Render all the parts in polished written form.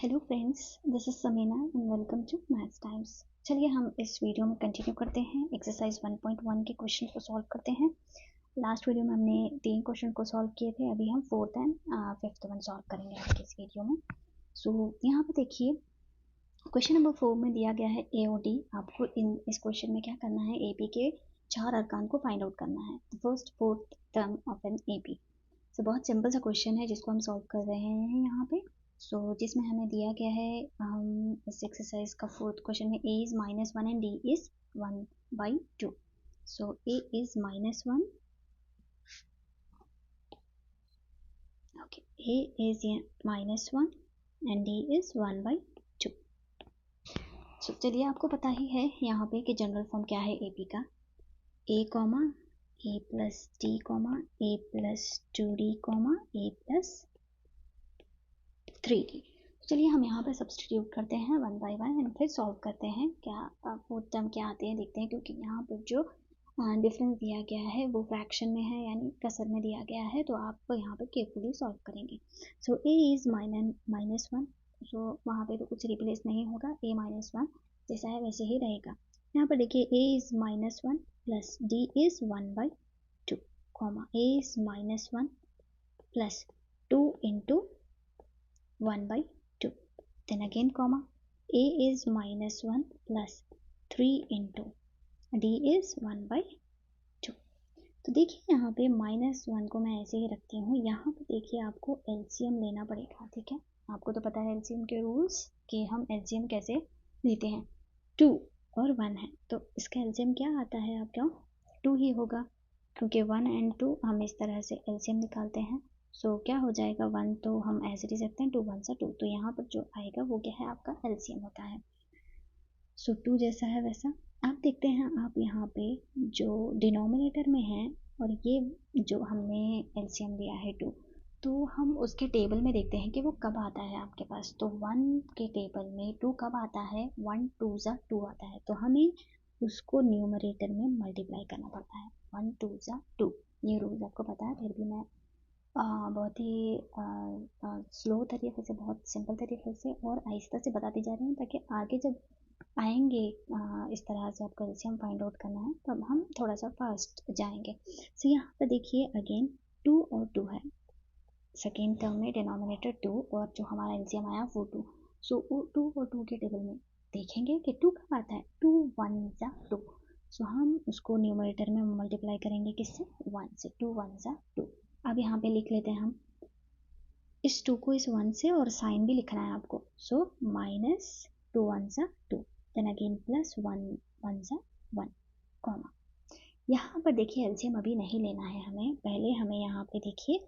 Hello friends, this is Samina and welcome to maths times. चलिए हम इस वीडियो में कंटिन्यू करते हैं। एक्सरसाइज 1.1 के क्वेश्चन को सॉल्व करते हैं। लास्ट वीडियो में हमने 3 क्वेश्चन को सॉल्व किए थे, अभी हम 4th and 5th one solve करेंगे आज के इस वीडियो में। यहाँ पर देखिए क्वेश्चन नंबर 4 में दिया गया है AOD। आपको इस क्वेश्चन में क्या करना है, AP के 4 अरकान को फाइंड आउट करना है, first fourth term of an AP। बहुत सिंपल सा क्वेश्चन है जिसको हम सॉल्व कर रहे हैं यहाँ पे। जिसमें हमें दिया गया है इस एक्सरसाइज का 4th क्वेश्चन में a is -1 and d is 1/2। a is -1, a is -1 and d is 1/2। चलिए आपको पता ही है यहाँ पे कि जनरल फॉर्म क्या है AP का, a plus d a plus 2d a plus 3d। चलिए हम यहाँ पर सब्सटीट्यूट करते हैं 1 बाय 1 एंड फिर सॉल्व करते हैं क्या फोर्थ टर्म क्या आते हैं देखते हैं, क्योंकि यहाँ पर जो डिफरेंस दिया गया है वो फ्रैक्शन में है, यानी कसर में दिया गया है, तो आप यहाँ पे केयरफुली सॉल्व करेंगे। a इज -1, वहाँ पे तो कुछ रिप्लेस नहीं होगा, a -1 जैसा है वैसे ही रहेगा। यहाँ पर देखिए a is -1 plus d is 1/2, a is -1 plus 2 into 1/2, then again a is -1 plus 3 into d is 1/2। तो देखिए यहाँ पे -1 को मैं ऐसे ही रखती हूँ। यहाँ पे देखिए आपको LCM लेना पड़ेगा, ठीक है। आपको तो पता है LCM के रूल्स कि हम LCM कैसे लेते हैं। 2 और 1 है तो इसका LCM क्या आता है आपका, 2 ही होगा, क्योंकि 1 एंड 2 हम इस तरह से LCM निकालते हैं। क्या हो जाएगा, 1 तो हम ऐसे ही रखते हैं, 2 1 सा 2, तो यहाँ पर जो आएगा वो क्या है, आपका LCM होता है। 2 जैसा है वैसा आप देखते हैं। आप यहाँ पे जो डिनोमिनेटर में है और ये जो हमने LCM लिया है 2, तो हम उसके टेबल में देखते हैं कि वो कब आता है आपके पास। तो 1 के टेबल में 2 कब आता है, 1 2 ज़ा 2 आता है, तो हमें उसको न्यूमरेटर में मल्टीप्लाई करना पड़ता है, 1 2 ज़ा 2। ये रूल आपको पता है, फिर भी मैं बहुत ही स्लो तरीके से, बहुत सिंपल तरीके से और आहिस्ता से बताती जा रही हूँ, ताकि आगे जब आएंगे इस तरह से आपको LCM फाइंड आउट करना है तब हम थोड़ा सा फास्ट जाएंगे। यहाँ पर देखिए अगेन 2 और 2 है, सेकेंड टर्म में डिनोमिनेटर 2 और जो हमारा LCM आया वो 2। 2 और 2 के टेबल में देखेंगे कि 2 कब आता है, 2 1 ज़ा 2। हम उसको न्यूमरेटर में मल्टीप्लाई करेंगे किससे, 1 से, 2 1 ज़ा 2। अब यहाँ पे लिख लेते हैं हम इस 2 को इस 1 से, और साइन भी लिखना है आपको। -2 1 ज़ा 2, देन अगेन प्लस 1 1 ज़ा 1, कॉमा। यहाँ पर देखिए LCM अभी नहीं लेना है हमें, पहले हमें यहाँ पे देखिए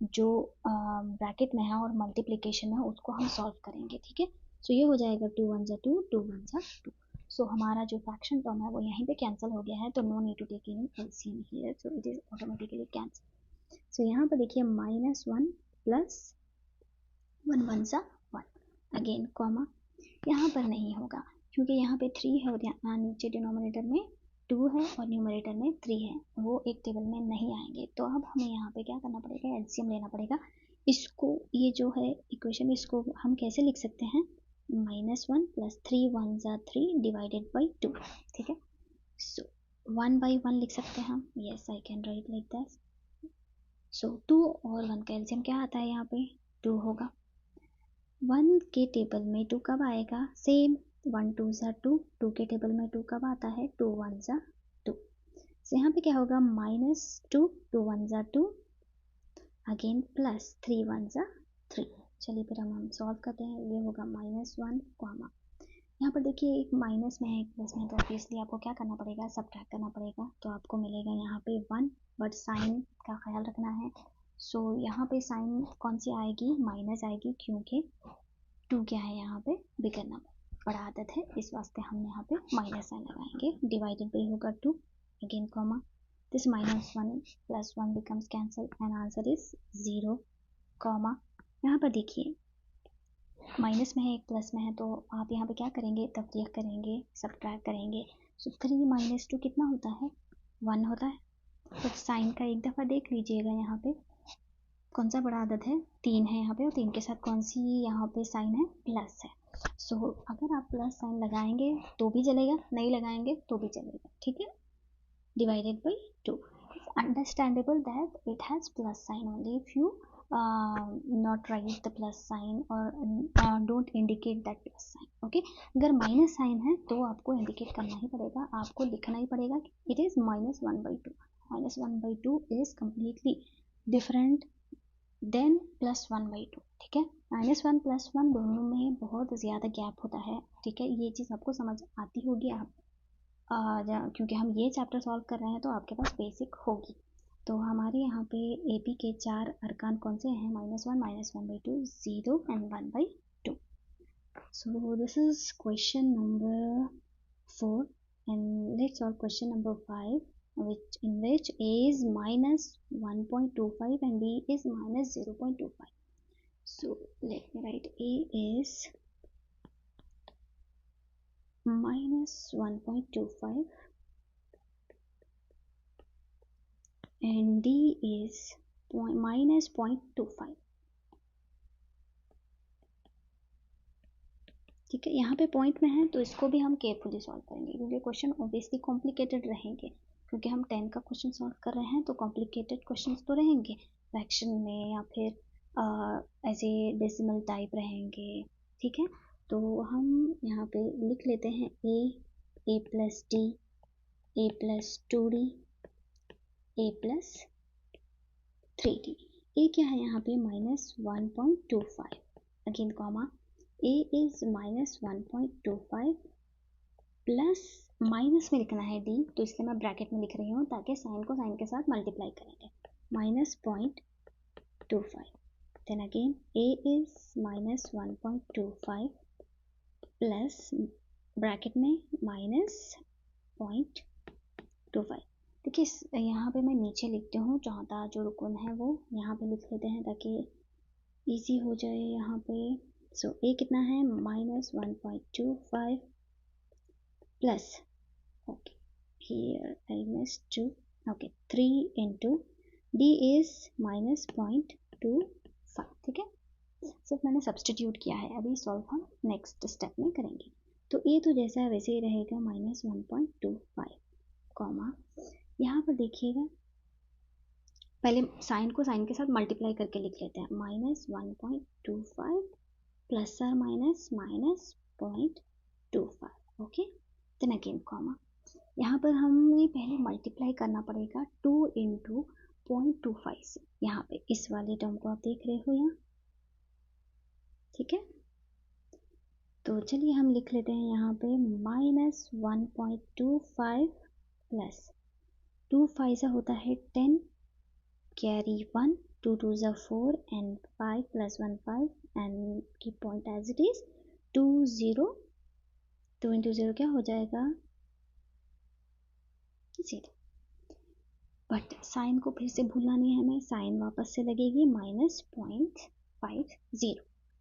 जो ब्रैकेट में है और मल्टीप्लिकेशन है उसको हम सॉल्व करेंगे, ठीक है। ये हो जाएगा 2 1 ज़ा 2, 2 1 ज़ा 2। हमारा जो फ्रैक्शन टर्म है वो यहीं पे कैंसिल हो गया है, तो no need to take in LCM here, so it is automatically cancel. यहाँ पर देखिए -1 प्लस 1 1 ज़ा 1, अगेन कॉमा। यहाँ पर नहीं होगा क्योंकि यहाँ पे 3 है और यहाँ नीचे डिनोमिनेटर में 2 है और न्यूमरेटर में 3 है, वो एक टेबल में नहीं आएंगे। तो अब हमें यहाँ पे क्या करना पड़ेगा, LCM लेना पड़ेगा। इसको, ये जो है इक्वेशन, इसको हम कैसे लिख सकते हैं, -1 प्लस 3 1 ज़ा 3 डिवाइडेड बाई 2, ठीक है। 1/1 लिख सकते हैं हम, yes I can write like that. 2 और 1 का LCM क्या आता है, यहाँ पे 2 होगा। 1 के टेबल में 2 कब आएगा, सेम 1 2 ज़ा 2, 2 के टेबल में 2 कब आता है, 2 1 ज़ा 2। यहाँ पे क्या होगा, -2 2 1 ज़ा 2, अगेन प्लस 3 1 ज़ा 3। चलिए फिर हम सॉल्व करते हैं। ये होगा -1 कॉमा, यहाँ पर देखिए एक माइनस में है एक प्लस में, तो ऑब्वियसली आपको क्या करना पड़ेगा, सब्ट्रैक्ट करना पड़ेगा। तो आपको मिलेगा यहाँ पे 1, बट साइन का ख्याल रखना है। यहाँ पे साइन कौन सी आएगी, माइनस आएगी, क्योंकि 2 क्या है यहाँ पे, बिगर नंबर, बड़ा आदत है, इस वास्ते हम यहाँ पे माइनस साइन लगाएंगे। डिवाइडेड बाई होगा 2, again comma, this -1 plus 1 becomes cancel and answer is 0, comma. यहाँ पर देखिए माइनस में है एक प्लस में है, तो आप यहाँ पे क्या करेंगे, तफरीक करेंगे, सब्ट्रैक्ट करेंगे। 3 - 2 कितना होता है, 1 होता है। तो साइन का एक दफ़ा देख लीजिएगा यहाँ पे, कौन सा बड़ा अदद है, 3 है यहाँ पे, और 3 के साथ कौन सी यहाँ पे साइन है, प्लस है। सो अगर आप प्लस साइन लगाएंगे तो भी चलेगा, नहीं लगाएंगे तो भी चलेगा, ठीक है। divided by 2. It's understandable that it has plus sign only if you not write the plus sign or don't indicate that plus sign. Okay, अगर माइनस साइन है तो आपको इंडिकेट करना ही पड़ेगा, आपको लिखना ही पड़ेगा कि it is -1/2. -1/2 is completely different than +1/2, ठीक है। -1 +1 दोनों में बहुत ज़्यादा गैप होता है, ठीक है। ये चीज़ आपको समझ आती होगी आप क्योंकि हम ये चैप्टर सॉल्व कर रहे हैं तो आपके पास बेसिक होगी। तो हमारे यहाँ पे AP के 4 अरकान कौन से हैं, -1, -1/2, 0 and 1/2. So this is question number 4 and let's solve question number 5 in which A is -1.25 and B is -0.25. So let me write A is -1.25 and D is -0.25. ठीक है, यहाँ पे पॉइंट में है तो इसको भी हम केयरफुली सॉल्व करेंगे क्योंकि क्वेश्चन ऑब्वियसली कॉम्प्लिकेटेड रहेंगे, क्योंकि हम 10 का क्वेश्चन सॉल्व कर रहे हैं तो कॉम्प्लिकेटेड क्वेश्चन तो रहेंगे फ्रैक्शन में या फिर ऐसे डेसिमल टाइप रहेंगे, ठीक है। तो हम यहाँ पे लिख लेते हैं a plus D, a plus 2d, a plus 3d। a क्या है यहाँ पे, -1.25, again comma, a is -1.25 plus minus में लिखना है d, तो इसलिए मैं ब्रैकेट में लिख रही हूँ ताकि साइन को साइन के साथ मल्टीप्लाई करेंगे, -0.25, then again a is -1.25 plus bracket में -0.25। देखिए यहाँ पे मैं नीचे लिखती हूँ, चौथा जो रुकन है वो यहाँ पे लिख लेते हैं ताकि इजी हो जाए यहाँ पे। सो a कितना है, -1.25 plus, okay here I missed 2, okay 3 into d is -0.25, ठीक है। सिर्फ मैंने सब्सटीट्यूट किया है, अभी सॉल्व हम नेक्स्ट स्टेप में करेंगे। तो a तो जैसा है वैसे ही रहेगा, -1.25 कॉमा, यहाँ पर देखिएगा पहले साइन को साइन के साथ मल्टीप्लाई करके लिख लेते हैं, -1.25 प्लस और minus -0.25, okay, then again comma. यहाँ पर हमें पहले मल्टीप्लाई करना पड़ेगा 2 into 0.25 से, यहाँ पे इस वाले टर्म को आप देख रहे हो यहाँ, ठीक है। तो चलिए हम लिख लेते हैं यहाँ पे -1.25 प्लस 2 5 होता है 10, कैरी 1, 2 2 4 and 5 plus 1 5 and की point as it is 2 0, 2 into 0 क्या हो जाएगा, 0। बट साइन को फिर से भूलना नहीं है हमें, साइन वापस से लगेगी -0.50।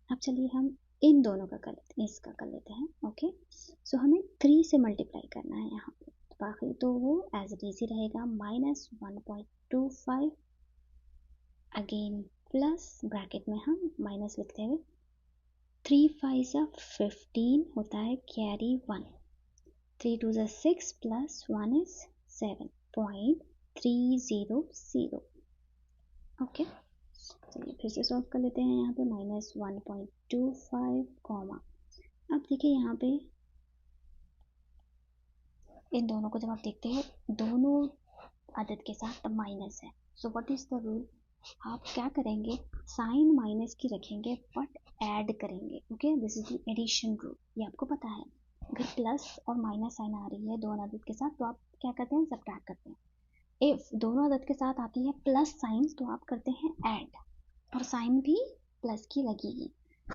अब चलिए हम इन दोनों का कर लेते हैं, इसका कर लेते हैं, ओके। सो हमें 3 से मल्टीप्लाई करना है यहाँ पे, बाकी तो वो एज इट इज ही रहेगा, -1.25 अगेन प्लस ब्रैकेट में हम माइनस लिखते हुए 3 5 15 होता है, कैरी 1, 3 2 6 प्लस 1 is 7.300, ओके। चलिए फिर से सॉल्व कर लेते हैं यहाँ पे, -1.25 कॉमा, अब देखिए यहाँ पे इन दोनों को जब आप देखते हैं दोनों अदद के साथ माइनस है, so what is the rule, आप क्या करेंगे, साइन माइनस की रखेंगे बट ऐड करेंगे, okay, this is the addition rule. ये आपको पता है, अगर प्लस और माइनस साइन आ रही है दोनों अदद के साथ तो आप क्या करते हैं, सब्ट्रैक्ट करते हैं। इफ दोनों अदद के साथ आती है प्लस साइन तो आप करते हैं ऐड, और साइन भी प्लस की लगेगी।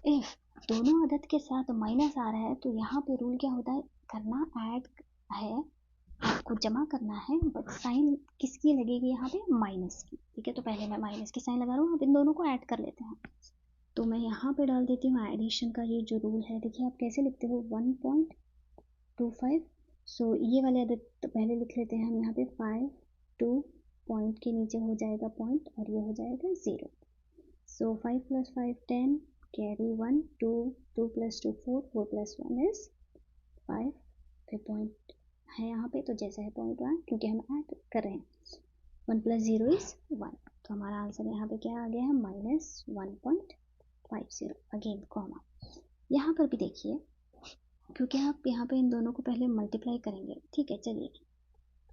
इफ दोनों अदद के साथ माइनस आ रहा है तो यहाँ पे रूल क्या होता है, करना ऐड है, आपको जमा करना है, बट साइन किसकी लगेगी यहाँ पे, माइनस की, ठीक है। तो पहले मैं माइनस की साइन लगा रहा हूँ, अब इन दोनों को ऐड कर लेते हैं। तो मैं यहाँ पे डाल देती हूँ एडिशन का ये जो रूल है, देखिए आप कैसे लिखते हो, 1.25, सो ये वाले अदद तो पहले लिख लेते हैं हम यहाँ पे 5 2 पॉइंट के नीचे हो जाएगा पॉइंट और ये हो जाएगा 0, So 5 plus 5 10, carry 1, 2, 2 plus 2 4, 4 plus 1 is 5. फिर पॉइंट है यहाँ पे, तो जैसा है पॉइंट 1 क्योंकि हम ऐड कर रहे हैं. 1 plus 0 is 1. तो हमारा आंसर यहाँ पे क्या आ गया है, -1.50. Again comma. यहाँ पर भी देखिए, क्योंकि आप यहाँ पे इन दोनों को पहले मल्टीप्लाई करेंगे. ठीक है, चलिए.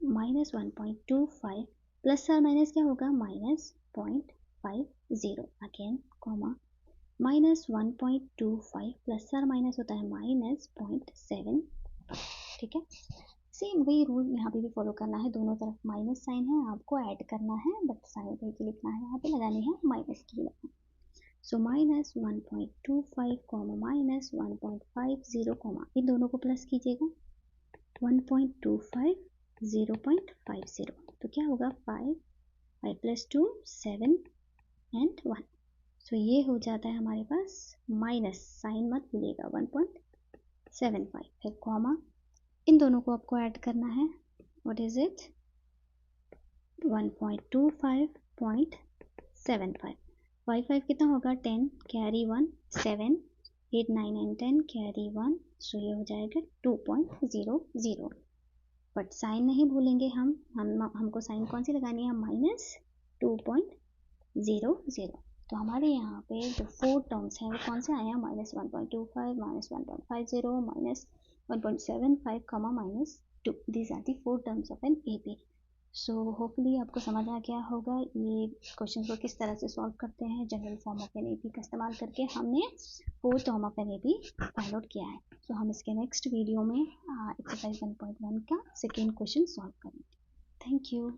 -1.25 प्लस और माइनस क्या होगा, -0.50. Again comma. -1.25 प्लस और माइनस होता है -0.7. ठीक है, सेम वही रूल यहाँ पे भी फॉलो करना है. दोनों तरफ माइनस साइन है, आपको ऐड करना है, बट साइन कहीं की लिखना है, यहाँ पे लगानी है माइनस की लिखना. सो -1.25 -1.50 कॉमा, इन दोनों को प्लस कीजिएगा. 1.25 0.50. तो क्या होगा, 5 प्लस 2 7 एंड 1. सो ये हो जाता है हमारे पास, माइनस साइन मत भूलिएगा, 1.75. फिर कॉमा, इन दोनों को आपको ऐड करना है. What is it, 1.25.75. 5 कितना होगा, 10, कैरी 1, 7, 8 9 एंड 10, कैरी 1. सो ये हो जाएगा 2.00. बट साइन नहीं भूलेंगे हमको साइन कौन सी लगानी है, -2.00. तो हमारे यहाँ पे जो 4 टर्म्स हैं वो कौन से आए हैं, -1.25, -1.50, -1.75, -2. These are the 4 terms of an AP. So hopefully आपको समझ आ गया होगा ये क्वेश्चन को किस तरह से सॉल्व करते हैं. General form of an AP का इस्तेमाल करके हमने 4 term of an AP find out किया है. सो हम इसके नेक्स्ट वीडियो में एक्सरसाइज 1.1 का सेकेंड क्वेश्चन सॉल्व करेंगे. Thank you.